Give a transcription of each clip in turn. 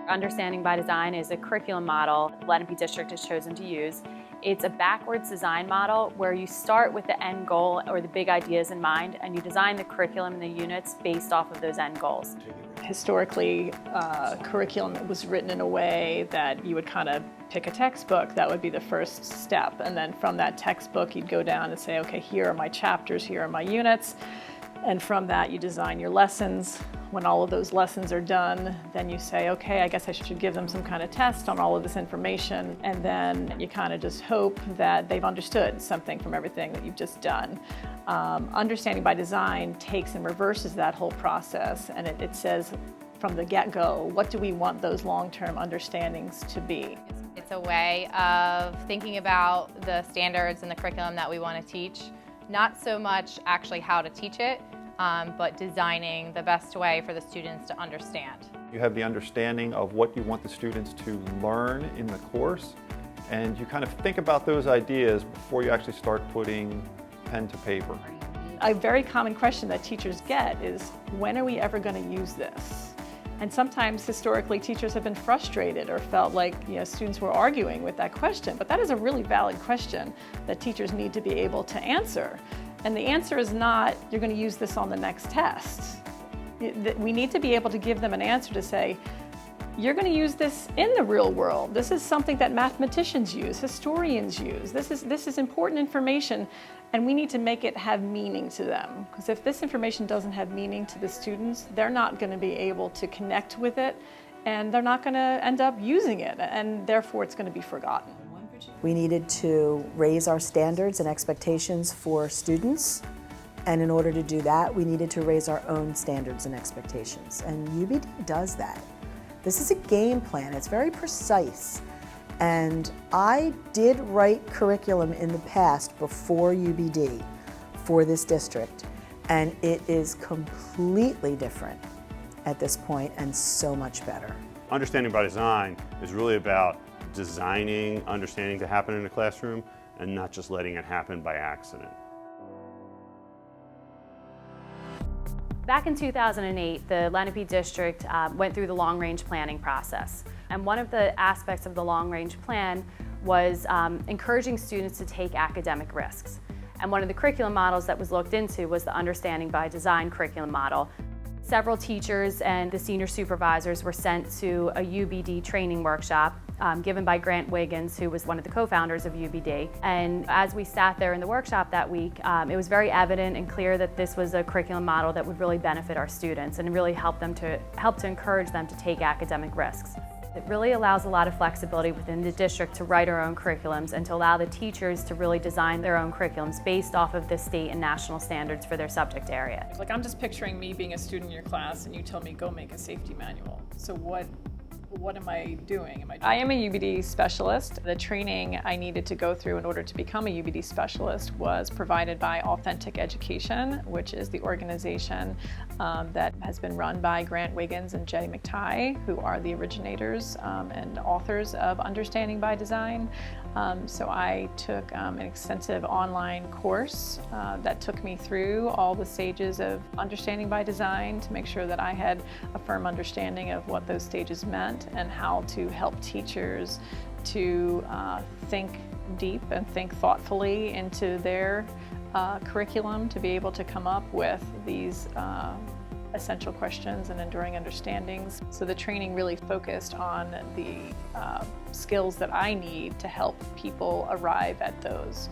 Understanding by Design is a curriculum model Lenape District has chosen to use. It's a backwards design model where you start with the end goal or the big ideas in mind, and you design the curriculum and the units based off of those end goals. Historically, curriculum was written in a way that you would kind of pick a textbook. That would be the first step. And then from that textbook, you'd go down and say, okay, here are my chapters, here are my units. And from that, you design your lessons. When all of those lessons are done, then you say, okay, I guess I should give them some kind of test on all of this information. And then you kind of just hope that they've understood something from everything that you've just done. Understanding by Design takes and reverses that whole process, and it says from the get-go, what do we want those long-term understandings to be? It's a way of thinking about the standards and the curriculum that we want to teach, not so much actually how to teach it, but designing the best way for the students to understand. You have the understanding of what you want the students to learn in the course, and you kind of think about those ideas before you actually start putting pen to paper. A very common question that teachers get is, when are we ever going to use this? And sometimes historically teachers have been frustrated or felt like students were arguing with that question, but that is a really valid question that teachers need to be able to answer. And the answer is not, you're going to use this on the next test. We need to be able to give them an answer to say, you're going to use this in the real world. This is something that mathematicians use, historians use. This is important information, and we need to make it have meaning to them. Because if this information doesn't have meaning to the students, they're not going to be able to connect with it, and they're not going to end up using it, and therefore it's going to be forgotten. We needed to raise our standards and expectations for students, and in order to do that, we needed to raise our own standards and expectations, and UBD does that. This is a game plan. It's very precise. And I did write curriculum in the past before UBD for this district, and it is completely different at this point and so much better. Understanding by Design is really about designing understanding to happen in a classroom and not just letting it happen by accident. Back in 2008, the Lenape District went through the long-range planning process. And one of the aspects of the long-range plan was encouraging students to take academic risks. And one of the curriculum models that was looked into was the Understanding by Design curriculum model. Several teachers and the senior supervisors were sent to a UBD training workshop given by Grant Wiggins, who was one of the co-founders of UBD. And as we sat there in the workshop that week, it was very evident and clear that this was a curriculum model that would really benefit our students and really help to encourage them to take academic risks. It really allows a lot of flexibility within the district to write our own curriculums and to allow the teachers to really design their own curriculums based off of the state and national standards for their subject area. Like, I'm just picturing me being a student in your class and you tell me, go make a safety manual. So what am I doing? I am a UBD specialist. The training I needed to go through in order to become a UBD specialist was provided by Authentic Education, which is the organization that has been run by Grant Wiggins and Jenny McTighe, who are the originators and authors of Understanding by Design. So I took an extensive online course that took me through all the stages of Understanding by Design to make sure that I had a firm understanding of what those stages meant and how to help teachers to think deep and think thoughtfully into their curriculum to be able to come up with these essential questions and enduring understandings. So the training really focused on the skills that I need to help people arrive at those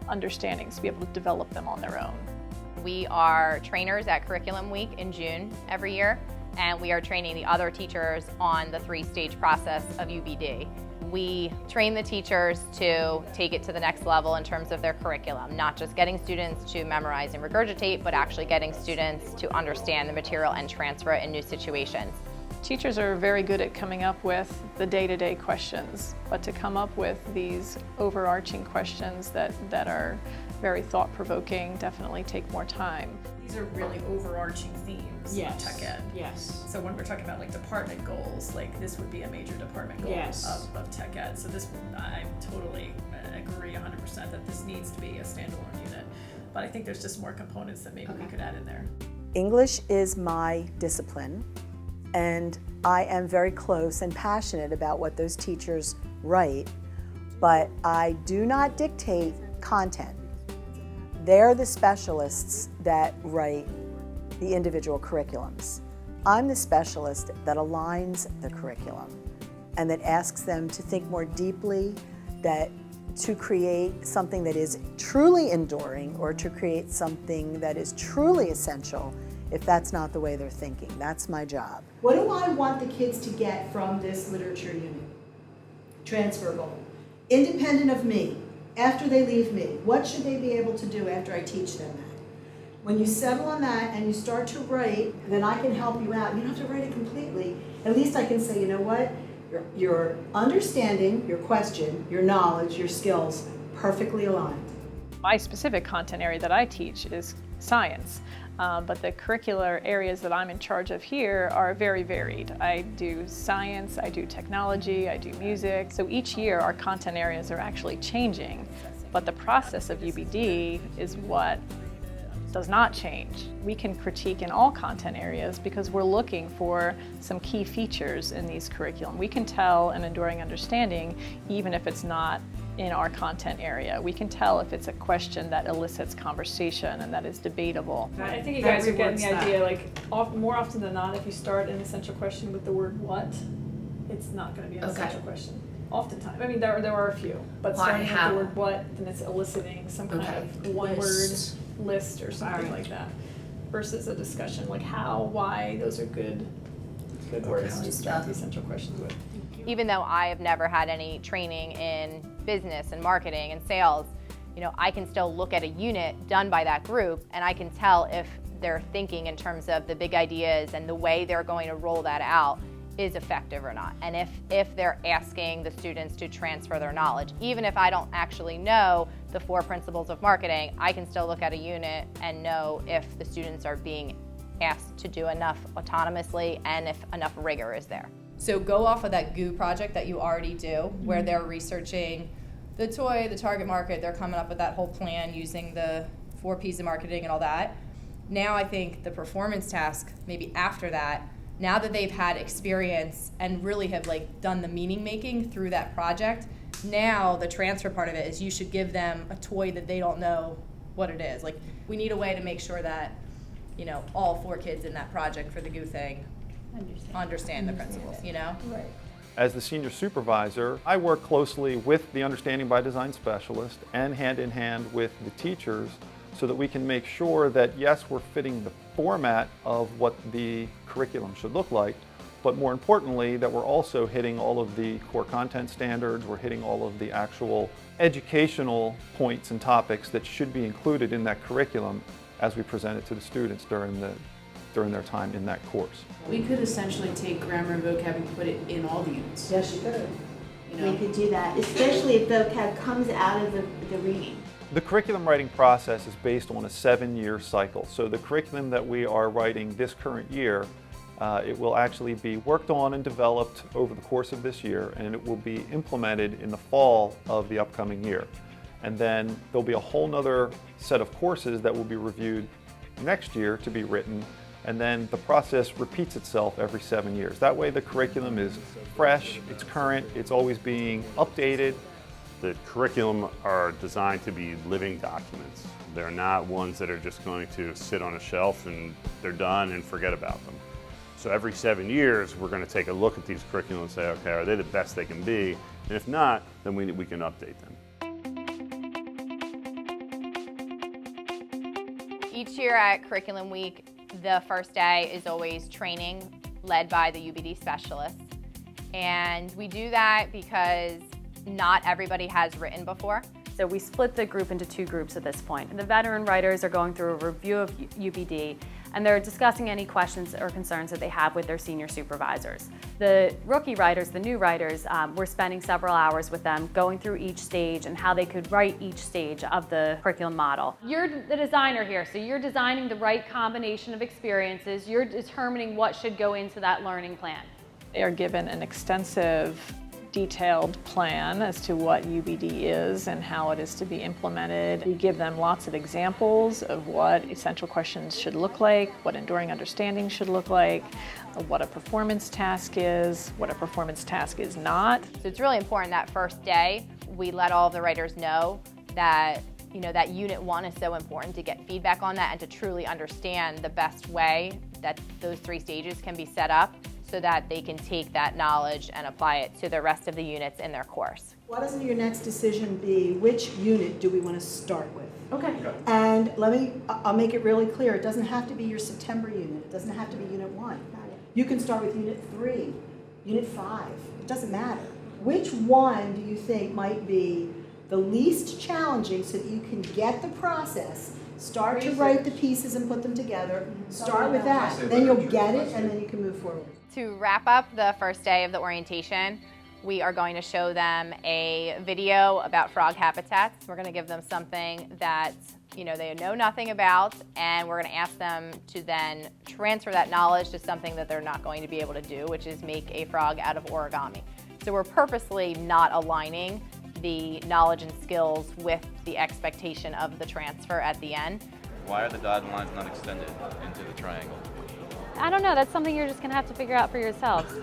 understandings, to be able to develop them on their own. We are trainers at Curriculum Week in June every year, and we are training the other teachers on the 3-stage process of UBD. We train the teachers to take it to the next level in terms of their curriculum, not just getting students to memorize and regurgitate, but actually getting students to understand the material and transfer it in new situations. Teachers are very good at coming up with the day-to-day questions, but to come up with these overarching questions that are very thought-provoking definitely take more time. These are really overarching themes of tech ed. Yes. So when we're talking about like department goals, like this would be a major department goal of tech ed. So this, I totally agree 100% that this needs to be a standalone unit. But I think there's just more components that maybe we could add in there. English is my discipline, and I am very close and passionate about what those teachers write, but I do not dictate content. They're the specialists that write the individual curriculums. I'm the specialist that aligns the curriculum and that asks them to think more deeply, that to create something that is truly enduring or to create something that is truly essential if that's not the way they're thinking. That's my job. What do I want the kids to get from this literature unit? Transfer goal. Independent of me, after they leave me, what should they be able to do after I teach them that? When you settle on that and you start to write, then I can help you out. You don't have to write it completely. At least I can say, you know what? Your understanding, your question, your knowledge, your skills, perfectly aligned. My specific content area that I teach is science, but the curricular areas that I'm in charge of here are very varied. I do science, I do technology, I do music. So each year our content areas are actually changing, but the process of UBD is what does not change. We can critique in all content areas because we're looking for some key features in these curriculum. We can tell an enduring understanding even if it's not in our content area. We can tell if it's a question that elicits conversation and that is debatable. I think you guys are getting the idea, like more often than not, if you start an essential question with the word what, it's not going to be an essential question. Oftentimes. I mean, there are a few, but starting with the word what, then it's eliciting some kind of one-word list or something like that, versus a discussion like how, why. Those are good words to start the essential questions with. Even though I have never had any training in business and marketing and sales, you know, I can still look at a unit done by that group and I can tell if they're thinking in terms of the big ideas and the way they're going to roll that out is effective or not. And if they're asking the students to transfer their knowledge, even if I don't actually know the 4 principles of marketing, I can still look at a unit and know if the students are being asked to do enough autonomously and if enough rigor is there. So go off of that GOO project that you already do, where they're researching the toy, the target market, they're coming up with that whole plan using the 4 P's of marketing and all that. Now I think the performance task, maybe after that, now that they've had experience and really have done the meaning making through that project, now the transfer part of it is you should give them a toy that they don't know what it is. We need a way to make sure that, you know, all 4 kids in that project for the GOO thing understand the principles, you know? Right. As the senior supervisor, I work closely with the Understanding by Design specialist and hand in hand with the teachers so that we can make sure that, yes, we're fitting the format of what the curriculum should look like, but more importantly, that we're also hitting all of the core content standards, we're hitting all of the actual educational points and topics that should be included in that curriculum as we present it to the students during their time in that course. We could essentially take grammar and vocab and put it in all the units. Yes, you could. You know? We could do that, especially if vocab comes out of the reading. The curriculum writing process is based on a 7-year cycle. So the curriculum that we are writing this current year, it will actually be worked on and developed over the course of this year, and it will be implemented in the fall of the upcoming year. And then there'll be a whole nother set of courses that will be reviewed next year to be written, and then the process repeats itself every 7 years. That way the curriculum is fresh, it's current, it's always being updated. The curriculum are designed to be living documents. They're not ones that are just going to sit on a shelf and they're done and forget about them. So every 7 years, we're going to take a look at these curriculum and say, okay, are they the best they can be? And if not, then we can update them. Each year at Curriculum Week, the first day is always training led by the UBD specialists. And we do that because not everybody has written before. So we split the group into 2 groups at this point. The veteran writers are going through a review of UBD, and they're discussing any questions or concerns that they have with their senior supervisors. The rookie writers, the new writers, we're spending several hours with them going through each stage and how they could write each stage of the curriculum model. You're the designer here, so you're designing the right combination of experiences. You're determining what should go into that learning plan. They are given an extensive detailed plan as to what UBD is and how it is to be implemented. We give them lots of examples of what essential questions should look like, what enduring understanding should look like, what a performance task is, what a performance task is not. So it's really important that first day we let all of the writers know that that Unit 1 is so important to get feedback on that and to truly understand the best way that those 3 stages can be set up so that they can take that knowledge and apply it to the rest of the units in their course. Why doesn't your next decision be which unit do we want to start with? Okay. And I'll make it really clear, it doesn't have to be your September unit, it doesn't have to be Unit 1. You can start with Unit 3, Unit 5, it doesn't matter. Which one do you think might be the least challenging so that you can get the process, start to write the pieces and put them together, start with that, then you'll get it and then you can move forward. To wrap up the first day of the orientation, we are going to show them a video about frog habitats. We're going to give them something that they know nothing about, and we're going to ask them to then transfer that knowledge to something that they're not going to be able to do, which is make a frog out of origami. So we're purposely not aligning the knowledge and skills with the expectation of the transfer at the end. Why are the dotted lines not extended into the triangle? I don't know, that's something you're just gonna have to figure out for yourselves.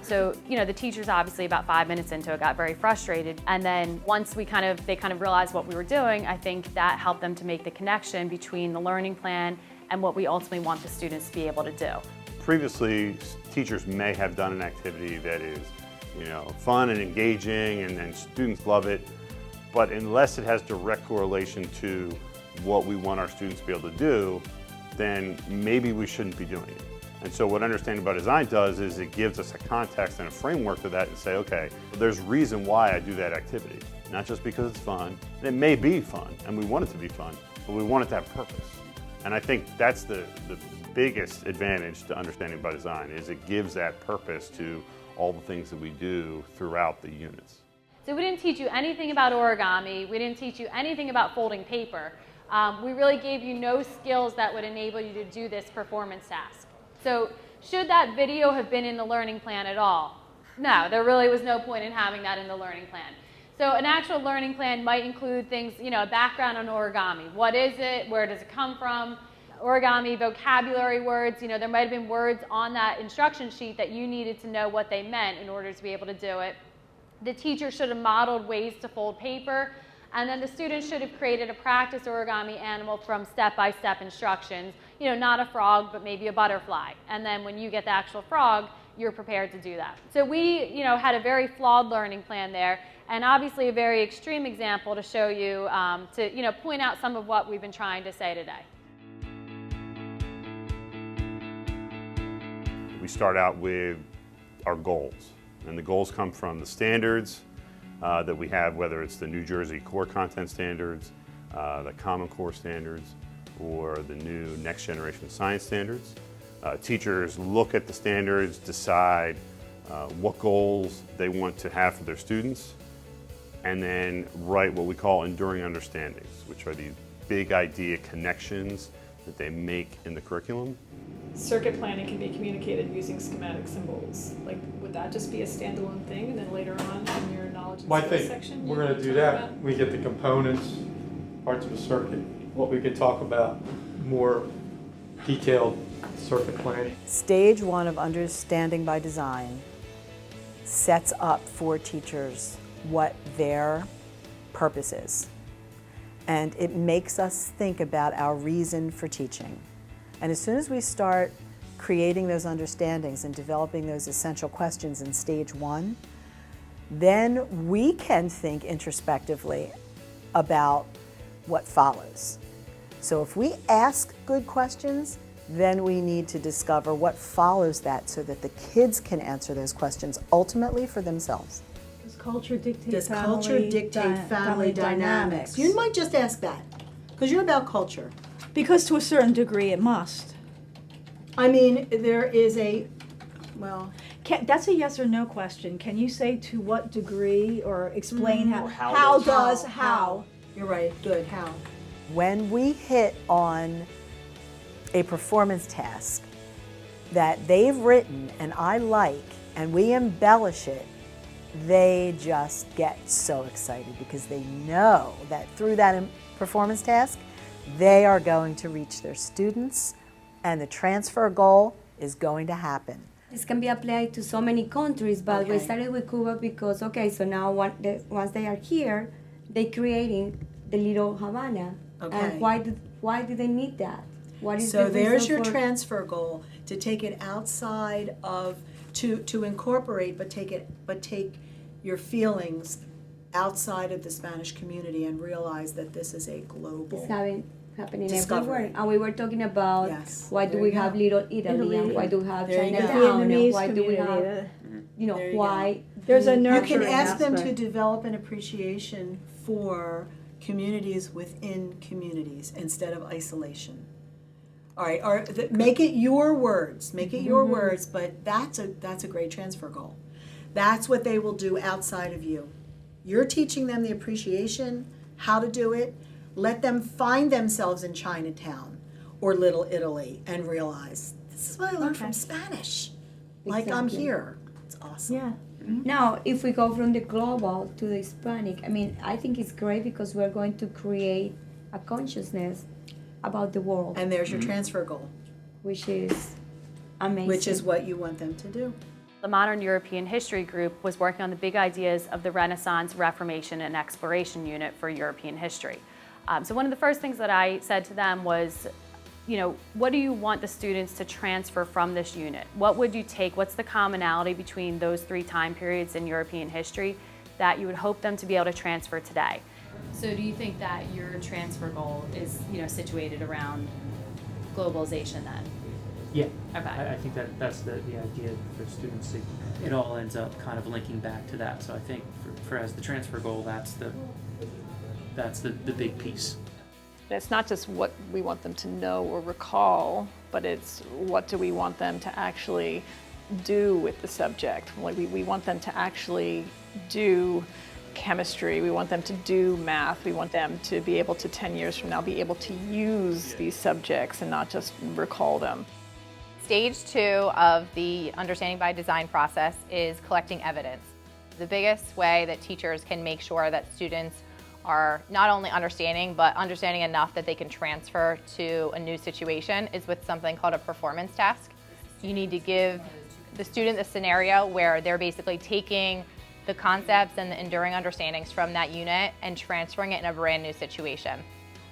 So, the teachers obviously about 5 minutes into it got very frustrated, and then once they kind of realized what we were doing, I think that helped them to make the connection between the learning plan and what we ultimately want the students to be able to do. Previously, teachers may have done an activity that is fun and engaging and students love it, but unless it has direct correlation to what we want our students to be able to do, then maybe we shouldn't be doing it. And so what Understanding by Design does is it gives us a context and a framework to that and say, okay, there's reason why I do that activity. Not just because it's fun. And it may be fun, and we want it to be fun, but we want it to have purpose. And I think that's the biggest advantage to Understanding by Design, is it gives that purpose to all the things that we do throughout the units. So we didn't teach you anything about origami, we didn't teach you anything about folding paper. We really gave you no skills that would enable you to do this performance task. So should that video have been in the learning plan at all? No, there really was no point in having that in the learning plan. So an actual learning plan might include things, a background on origami. What is it? Where does it come from? Origami vocabulary words, there might have been words on that instruction sheet that you needed to know what they meant in order to be able to do it. The teacher should have modeled ways to fold paper, and then the students should have created a practice origami animal from step-by-step instructions, not a frog, but maybe a butterfly. And then when you get the actual frog, you're prepared to do that. So we, had a very flawed learning plan there, and obviously a very extreme example to show you, to point out some of what we've been trying to say today. We start out with our goals, and the goals come from the standards that we have, whether it's the New Jersey Core Content Standards, the Common Core Standards, or the new Next Generation Science Standards. Teachers look at the standards, decide what goals they want to have for their students, and then write what we call enduring understandings, which are these big idea connections that they make in the curriculum. Circuit planning can be communicated using schematic symbols. Like, would that just be a standalone thing, and then later on in your knowledge and skills section? We're going to do that. We get the components, parts of a circuit, what we could talk about, more detailed circuit planning. Stage 1 of Understanding by Design sets up for teachers what their purpose is. And it makes us think about our reason for teaching. And as soon as we start creating those understandings and developing those essential questions in stage 1, then we can think introspectively about what follows. So if we ask good questions, then we need to discover what follows that so that the kids can answer those questions ultimately for themselves. Does culture dictate family dynamics? You might just ask that, because you're about culture. Because to a certain degree it must. I mean, there is that's a yes or no question. Can you say to what degree, or explain how? How? You're right, good, how? When we hit on a performance task that they've written and I like, and we embellish it, they just get so excited because they know that through that performance task, they are going to reach their students and the transfer goal is going to happen. This can be applied to so many countries, but we Okay. started with Cuba because, okay, so now once they are here, they're creating the little Havana. Okay. And why do they need that? What is So the there's reason your for- transfer goal, to take it outside of, to incorporate, but take your feelings outside of the Spanish community and realize that this is a global. It's happening Discovery. everywhere. And we were talking about Yes. why do There we you have go. Little Italy and why do we have There you go. Chinatown and Vietnamese why do we community, have, you know, There you why. There's a You nurturing can ask them to aspect. develop an appreciation for communities within communities instead of isolation. All right, make it your words, but that's a great transfer goal. That's what they will do outside of you. You're teaching them the appreciation, how to do it. Let them find themselves in Chinatown or Little Italy and realize, this is what I learned from Spanish. Like I'm Exactly. here. It's awesome. Yeah. Now, if we go from the global to the Hispanic, I mean, I think it's great because we're going to create a consciousness about the world, And there's your transfer goal, which is amazing. which is what you want them to do. The Modern European History Group was working on the big ideas of the Renaissance, Reformation, and Exploration unit for European history. So one of the first things that I said to them was, you know, what do you want the students to transfer from this unit? What would you take? What's the commonality between those three time periods in European history that you would hope them to be able to transfer today? So do you think that your transfer goal is, you know, situated around globalization then? Yeah, Okay. I think that's the idea for students. It all ends up kind of linking back to that. So I think for as the transfer goal, that's the big piece. And it's not just what we want them to know or recall, but it's what do we want them to actually do with the subject. Like we want them to actually do chemistry, we want them to do math, we want them to be able to 10 years from now be able to use these subjects and not just recall them. Stage 2 of the Understanding by Design process is collecting evidence. The biggest way that teachers can make sure that students are not only understanding, but understanding enough that they can transfer to a new situation is with something called a performance task. You need to give the student a scenario where they're basically taking the concepts and the enduring understandings from that unit and transferring it in a brand new situation.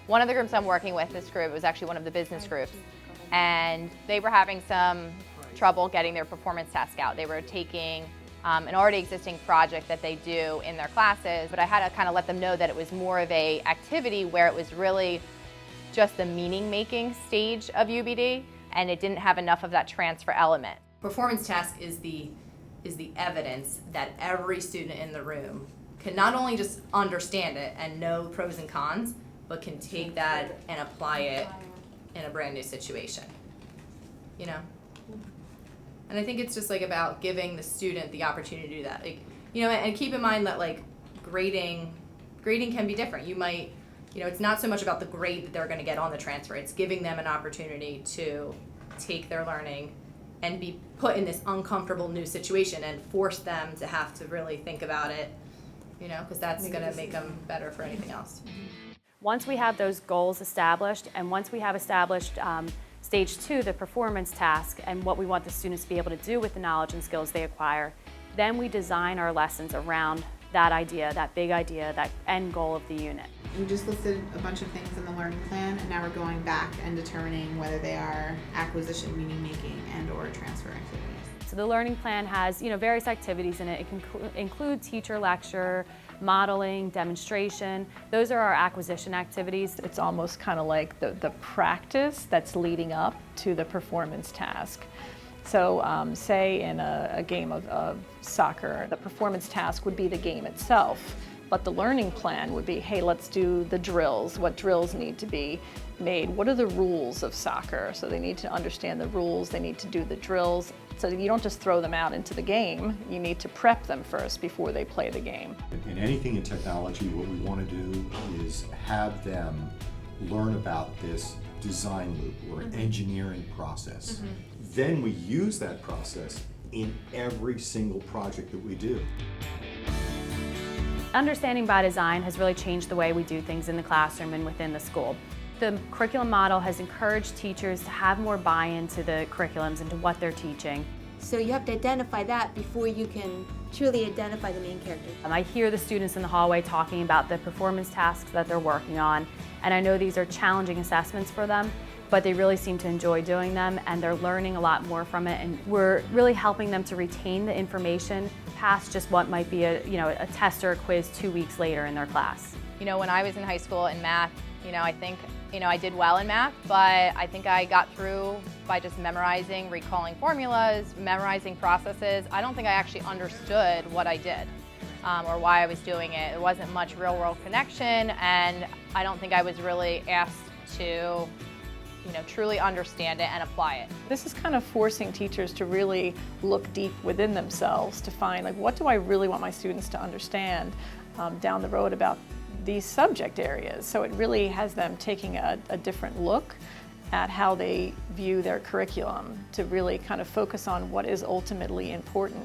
One of the groups I'm working with, this group, was actually one of the business groups, and they were having some trouble getting their performance task out. They were taking an already existing project that they do in their classes, but I had to kind of let them know that it was more of a activity where it was really just the meaning-making stage of UBD, and it didn't have enough of that transfer element. Performance task is the evidence that every student in the room can not only just understand it and know pros and cons, but can take that and apply it in a brand new situation, you know? And I think it's just like about giving the student the opportunity to do that. Like, you know, and keep in mind that like grading can be different. You might, you know, it's not so much about the grade that they're gonna get on the transfer, it's giving them an opportunity to take their learning and be put in this uncomfortable new situation and force them to have to really think about it, you know, because that's gonna make them better for anything else. Once we have those goals established, and once we have established stage 2, the performance task, and what we want the students to be able to do with the knowledge and skills they acquire, then we design our lessons around that idea, that big idea, that end goal of the unit. We just listed a bunch of things in the learning plan, and now we're going back and determining whether they are acquisition, meaning making, and or transfer activities. So the learning plan has, you know, various activities in it. It can include teacher lecture, modeling, demonstration. Those are our acquisition activities. It's almost kind of like the practice that's leading up to the performance task. So say in a game of soccer, the performance task would be the game itself, but the learning plan would be, hey, let's do the drills. What drills need to be made? What are the rules of soccer? So they need to understand the rules, they need to do the drills. So you don't just throw them out into the game, you need to prep them first before they play the game. In anything in technology, what we want to do is have them learn about this design loop or engineering process. Then we use that process in every single project that we do. Understanding by design has really changed the way we do things in the classroom and within the school. The curriculum model has encouraged teachers to have more buy-in to the curriculums and to what they're teaching. So you have to identify that before you can truly identify the main character. I hear the students in the hallway talking about the performance tasks that they're working on, and I know these are challenging assessments for them, but they really seem to enjoy doing them and they're learning a lot more from it, and we're really helping them to retain the information past just what might be a test or a quiz 2 weeks later in their class. You know, when I was in high school in math, I think, I did well in math, but I think I got through by just memorizing, recalling formulas, memorizing processes. I don't think I actually understood what I did or why I was doing it. There wasn't much real-world connection, and I don't think I was really asked to truly understand it and apply it. This is kind of forcing teachers to really look deep within themselves to find, like, what do I really want my students to understand down the road about these subject areas. So it really has them taking a different look at how they view their curriculum to really kind of focus on what is ultimately important.